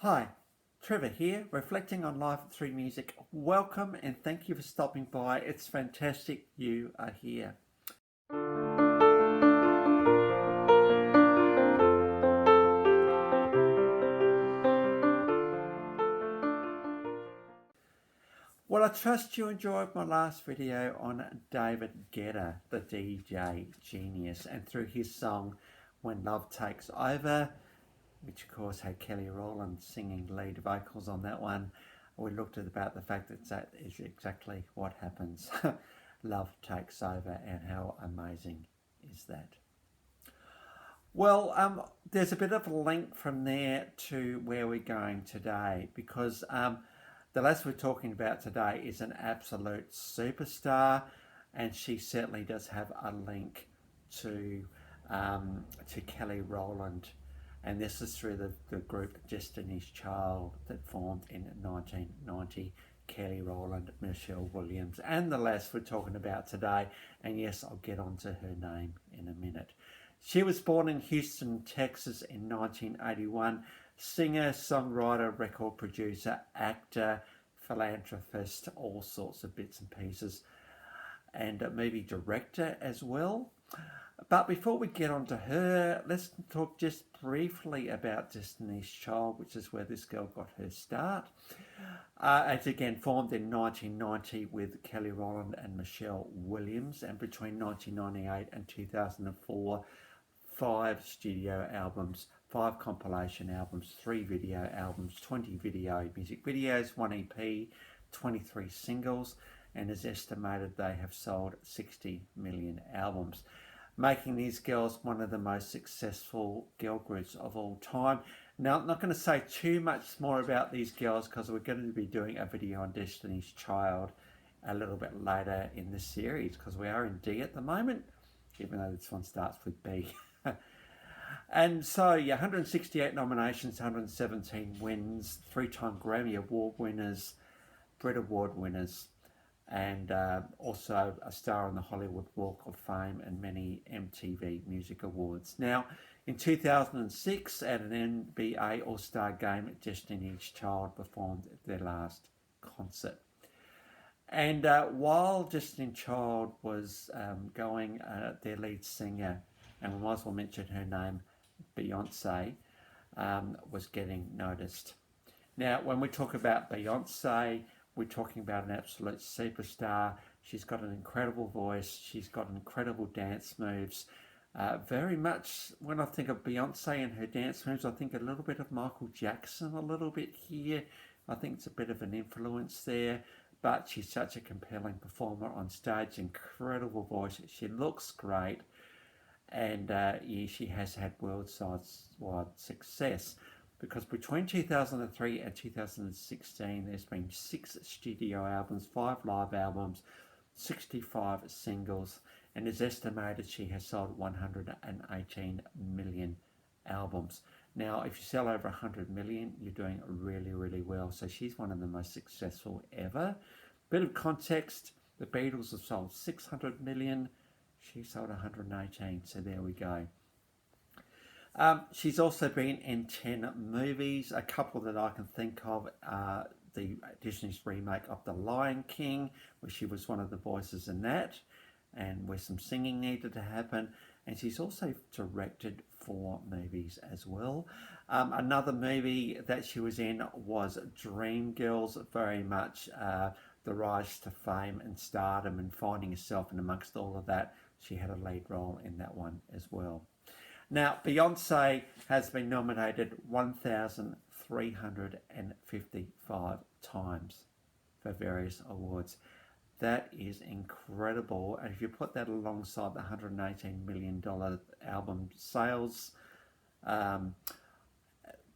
Hi, Trevor here, reflecting on life through music. Welcome and thank you for stopping by. It's fantastic you are here. Well, I trust you enjoyed my last video on David Guetta, the DJ genius, and through his song When Love Takes Over, which of course had Kelly Rowland singing lead vocals on that one. We looked at about the fact that is exactly what happens. Love takes over, and how amazing is that? Well, there's a bit of a link from there to where we're going today, because the lass we're talking about today is an absolute superstar, and she certainly does have a link to Kelly Rowland. And this is through the group Destiny's Child that formed in 1990. Kelly Rowland, Michelle Williams, and the lass we're talking about today. And yes, I'll get onto her name in a minute. She was born in Houston, Texas in 1981. Singer, songwriter, record producer, actor, philanthropist, all sorts of bits and pieces, and movie director as well. But before we get on to her, let's talk just briefly about Destiny's Child, which is where this girl got her start. It's again formed in 1990 with Kelly Rowland and Michelle Williams, and between 1998 and 2004, 5 studio albums, 5 compilation albums, 3 video albums, 20 video music videos, 1 EP, 23 singles, and it's estimated they have sold 60 million albums, making these girls one of the most successful girl groups of all time. Now, I'm not going to say too much more about these girls because we're going to be doing a video on Destiny's Child a little bit later in the series, because we are in D at the moment, even though this one starts with B. And so, yeah, 168 nominations, 117 wins, 3-time Grammy Award winners, Brit Award winners, and also a star on the Hollywood Walk of Fame and many MTV Music Awards. Now, in 2006, at an NBA All-Star game, Destiny's Child performed their last concert. And while Destiny's Child was going, their lead singer, and we might as well mention her name, Beyonce, was getting noticed. Now, when we talk about Beyonce, we're talking about an absolute superstar. She's got an incredible voice. She's got incredible dance moves. Very much, when I think of Beyonce and her dance moves, I think a little bit of Michael Jackson a little bit here. I think it's a bit of an influence there. But she's such a compelling performer on stage. Incredible voice. She looks great. And yeah, she has had worldwide success, because between 2003 and 2016 there's been 6 studio albums, 5 live albums, 65 singles, and it's estimated she has sold 118 million albums. Now, if you sell over 100 million, you're doing really, really well. So she's one of the most successful ever. Bit of context, the Beatles have sold 600 million. She sold 118, so there we go. She's also been in 10 movies. A couple that I can think of are the Disney's remake of The Lion King, where she was one of the voices in that, and where some singing needed to happen. And she's also directed 4 movies as well. Another movie that she was in was Dreamgirls, very much the rise to fame and stardom and finding herself, and amongst all of that, she had a lead role in that one as well. Now, Beyonce has been nominated 1,355 times for various awards. That is incredible. And if you put that alongside the $118 million album sales,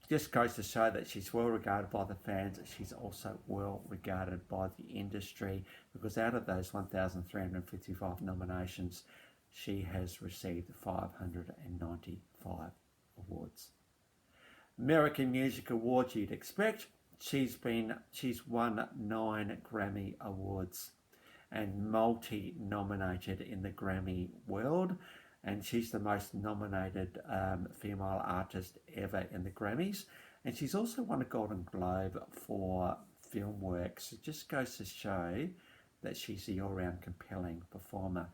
just goes to show that she's well regarded by the fans. She's also well regarded by the industry, because out of those 1,355 nominations, she has received 595 awards. American Music Awards, you'd expect. She's won 9 Grammy Awards and multi-nominated in the Grammy world. And she's the most nominated female artist ever in the Grammys. And she's also won a Golden Globe for film work. So it just goes to show that she's the all-round compelling performer.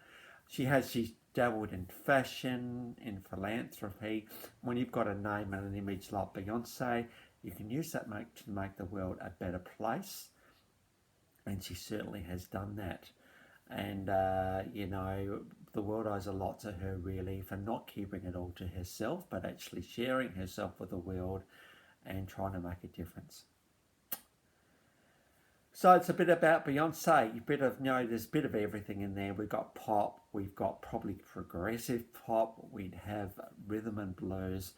She's dabbled in fashion, in philanthropy. When you've got a name and an image like Beyonce, you can use that to make the world a better place. And she certainly has done that. And, the world owes a lot to her, really, for not keeping it all to herself, but actually sharing herself with the world and trying to make a difference. So it's a bit about Beyonce. There's a bit of everything in there. We've got pop, we've got probably progressive pop, we'd have rhythm and blues.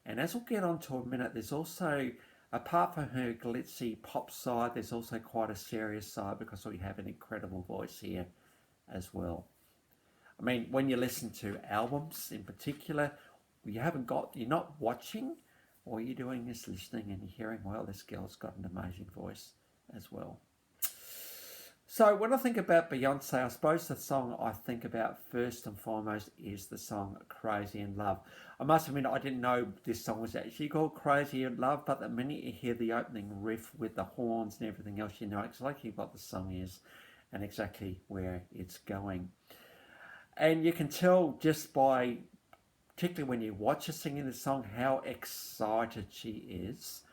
And as we'll get on to a minute, there's also, apart from her glitzy pop side, there's also quite a serious side because we have an incredible voice here as well. I mean, when you listen to albums in particular, you're not watching. All you're doing is listening and you're hearing, well, this girl's got an amazing voice as well. So when I think about Beyonce, I suppose the song I think about first and foremost is the song Crazy in Love. I must admit, I didn't know this song was actually called Crazy in Love, but the minute you hear the opening riff with the horns and everything else, you know exactly what the song is and exactly where it's going. And you can tell just by, particularly when you watch her singing the song, how excited she is,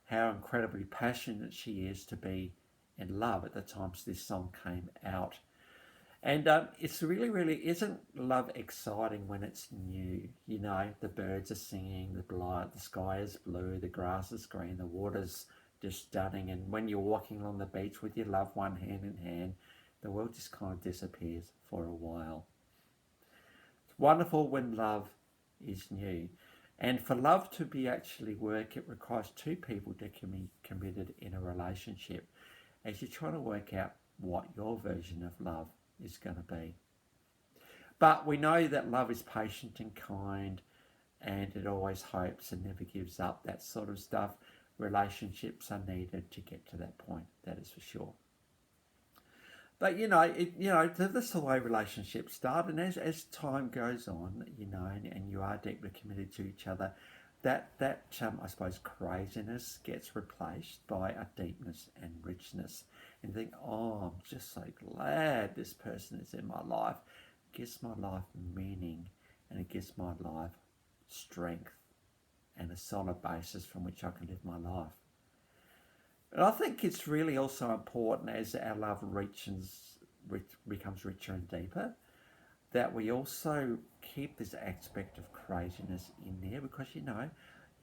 how incredibly passionate she is to be in love at the time this song came out. And it's really isn't love exciting when it's new. You know, the birds are singing, the sky is blue, the grass is green, the water's just stunning. And when you're walking along the beach with your loved one hand in hand, the world just kind of disappears for a while. It's wonderful when love is new. And for love to be actually work, it requires two people to be committed in a relationship as you're trying to work out what your version of love is going to be. But we know that love is patient and kind, and it always hopes and never gives up, that sort of stuff. Relationships are needed to get to that point, that is for sure. But that's the way relationships start, and as time goes on, and you are deeply committed to each other, that I suppose craziness gets replaced by a deepness and richness. And you think, oh, I'm just so glad this person is in my life. It gives my life meaning, and it gives my life strength and a solid basis from which I can live my life. And I think it's really also important as our love becomes richer and deeper, that we also keep this aspect of craziness in there, because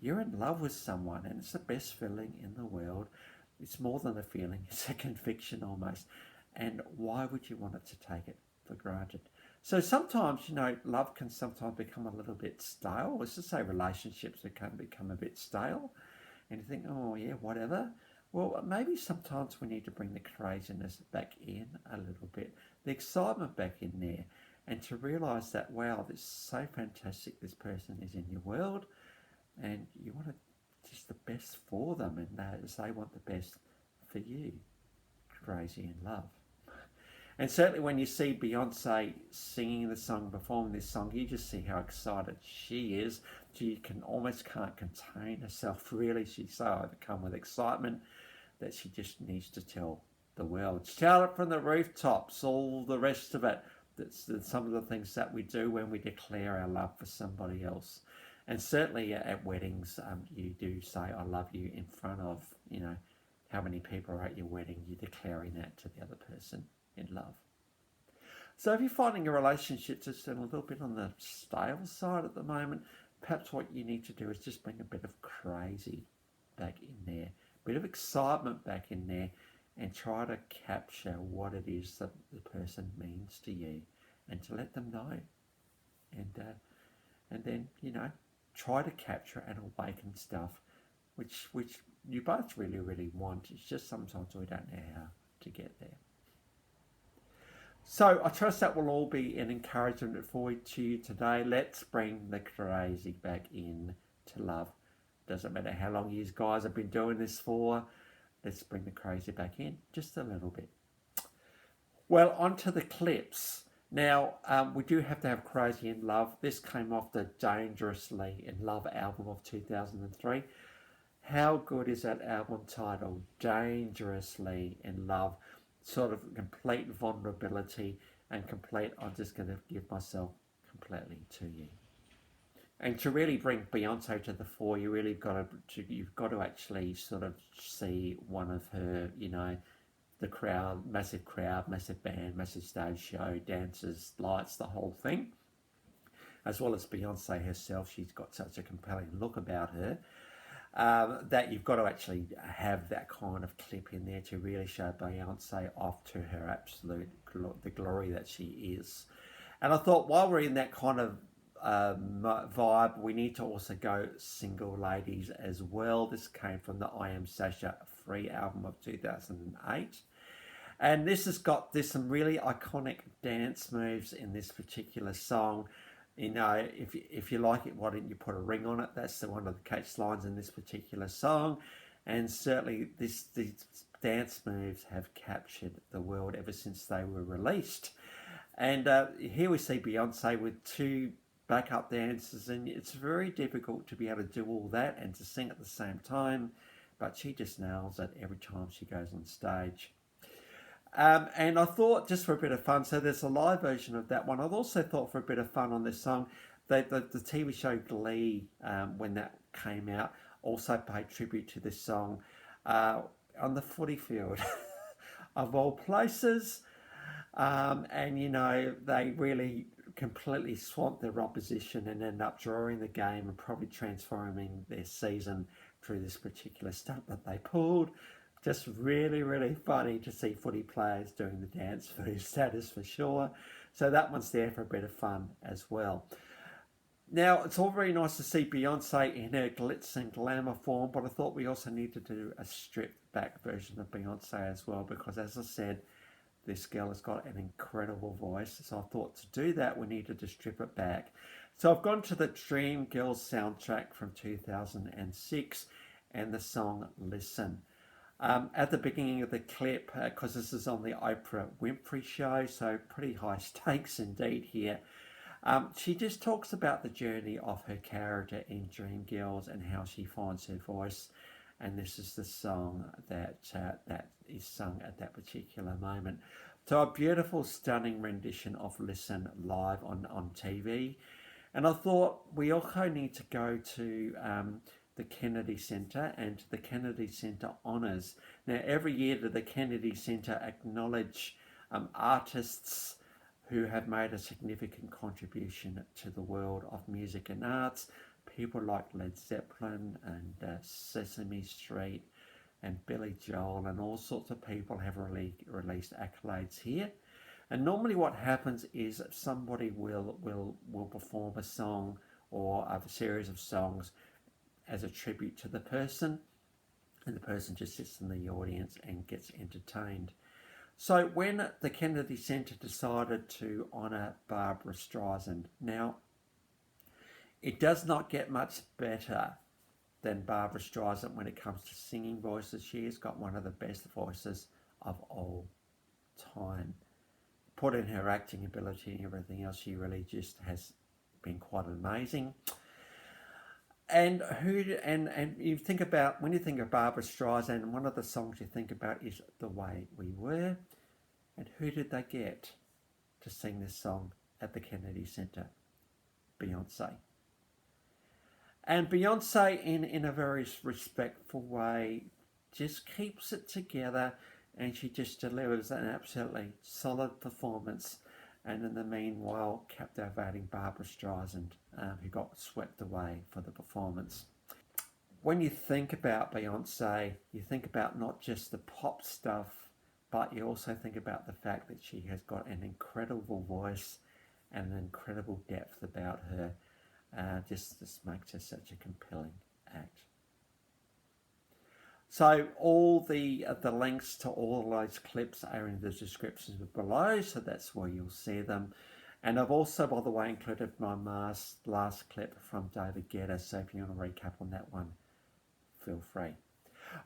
you're in love with someone and it's the best feeling in the world. It's more than a feeling, it's a conviction almost. And why would you want it to take it for granted? So sometimes, love can sometimes become a little bit stale. Let's just say relationships can become a bit stale. And you think, oh yeah, whatever. Well, maybe sometimes we need to bring the craziness back in a little bit, the excitement back in there, and to realise that, wow, this is so fantastic, this person is in your world, and you want just the best for them, and they want the best for you. Crazy in love. And certainly when you see Beyonce singing the song, performing this song, you just see how excited she is. She almost can't contain herself, really. She's so overcome with excitement that she just needs to tell the world. Shout it from the rooftops, all the rest of it. That's some of the things that we do when we declare our love for somebody else. And certainly at weddings, you do say, I love you in front of, how many people are at your wedding. You're declaring that to the other person in love. So if you're finding your relationship just a little bit on the stale side at the moment, perhaps what you need to do is just bring a bit of crazy back in there, a bit of excitement back in there, and try to capture what it is that the person means to you, and to let them know. And then, try to capture and awaken stuff which you both really want. It's just sometimes we don't know how to get there. So I trust that will all be an encouragement for you today. Let's bring the crazy back in to love. Doesn't matter how long you guys have been doing this for. Let's bring the crazy back in just a little bit. Well, on to the clips. Now, we do have to have Crazy in Love. This came off the Dangerously in Love album of 2003. How good is that album title? Dangerously in Love. Sort of complete vulnerability and complete, I'm just going to give myself completely to you. And to really bring Beyonce to the fore, you really you've got to actually sort of see one of her, the crowd, massive band, massive stage show, dancers, lights, the whole thing. As well as Beyonce herself, she's got such a compelling look about her. That you've got to actually have that kind of clip in there to really show Beyonce off to her absolute the glory that she is. And I thought while we're in that kind of vibe, we need to also go single ladies as well. This came from the I Am Sasha free album of 2008. And there's some really iconic dance moves in this particular song. If you like it, why don't you put a ring on it? That's one of the catch lines in this particular song. And certainly these dance moves have captured the world ever since they were released. And here we see Beyonce with two backup dancers, and it's very difficult to be able to do all that and to sing at the same time, but she just nails it every time she goes on stage. And I thought, just for a bit of fun, so there's a live version of that one. I've also thought for a bit of fun on this song, the TV show Glee, when that came out, also paid tribute to this song on the footy field, of all places. And, they really completely swamped their opposition and ended up drawing the game and probably transforming their season through this particular stunt that they pulled. Just really, really funny to see footy players doing the dance for his status for sure. So that one's there for a bit of fun as well. Now, it's all very nice to see Beyonce in her glitz and glamour form, but I thought we also need to do a stripped back version of Beyonce as well, because as I said, this girl has got an incredible voice. So I thought to do that, we needed to strip it back. So I've gone to the Dream Girls soundtrack from 2006 and the song Listen. At the beginning of the clip, because this is on the Oprah Winfrey show, so pretty high stakes indeed here. She just talks about the journey of her character in Dreamgirls and how she finds her voice. And this is the song that is sung at that particular moment. So a beautiful, stunning rendition of Listen live on TV. And I thought we also need to go to the Kennedy Center and the Kennedy Center Honours. Now, every year the Kennedy Center acknowledge artists who have made a significant contribution to the world of music and arts. People like Led Zeppelin and Sesame Street and Billy Joel and all sorts of people have released accolades here. And normally what happens is somebody will perform a song or a series of songs as a tribute to the person, and the person just sits in the audience and gets entertained. So when the Kennedy Center decided to honour Barbra Streisand, now it does not get much better than Barbra Streisand when it comes to singing voices. She has got one of the best voices of all time. Put in her acting ability and everything else, she really just has been quite amazing. And you think about, when you think of Barbra Streisand, one of the songs you think about is The Way We Were. And who did they get to sing this song at the Kennedy Center? Beyonce. And Beyonce, in a very respectful way, just keeps it together, and she just delivers an absolutely solid performance. And in the meanwhile, captivating Barbra Streisand, who got swept away for the performance. When you think about Beyonce, you think about not just the pop stuff, but you also think about the fact that she has got an incredible voice and an incredible depth about her. Just makes her such a compelling act. So all the links to all those clips are in the descriptions below, so that's where you'll see them. And I've also, by the way, included my last clip from David Guetta, so if you want to recap on that one, feel free.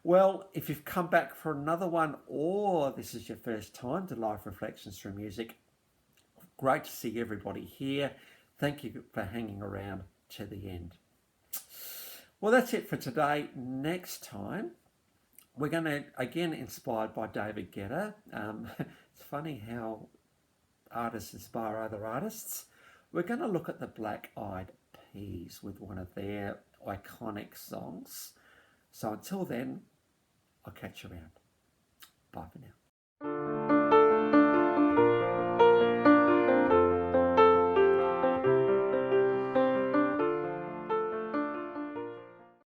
Well, if you've come back for another one, or this is your first time to Live Reflections Through Music, great to see everybody here. Thank you for hanging around to the end. Well, Well, that's it for today. Next time, we're going to, again, inspired by David Guetta. It's funny how artists inspire other artists. We're going to look at the Black Eyed Peas with one of their iconic songs. So until then, I'll catch you around. Bye for now.